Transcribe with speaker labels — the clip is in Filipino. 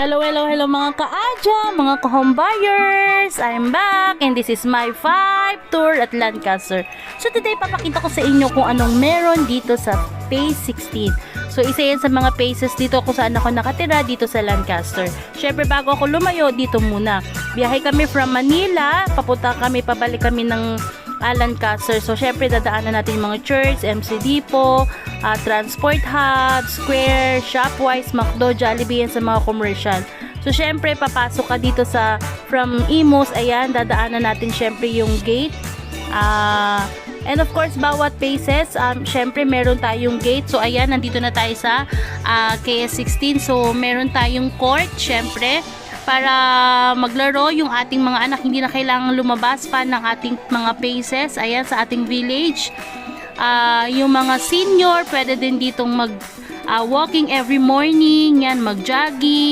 Speaker 1: Hello mga ka-adya, mga ka-home buyers! I'm back and this is my 5 tour at Lancaster. So today papakita ko sa inyo kung anong meron dito sa Phase 16. So isa yan sa mga phases dito kung saan ako nakatira dito sa Lancaster. Syempre bago ako lumayo dito muna. Biyahe kami from Manila, pabalik kami ng Lancaster. So syempre dadaanan natin yung mga church, MC Depot, Transport Hub, Square, Shopwise, McDo, Jollibee yan sa mga commercial. So syempre papasok ka dito sa from Imus, ayan, dadaanan natin syempre yung gate. And of course bawat phases, syempre meron tayong gate. So ayan, nandito na tayo sa KS16. So meron tayong court syempre para maglaro yung ating mga anak, hindi na kailangan lumabas pa ng ating mga phases. Ayan, sa ating village. Yung mga senior, pwede din ditong mag walking every morning, yan, mag-jogging.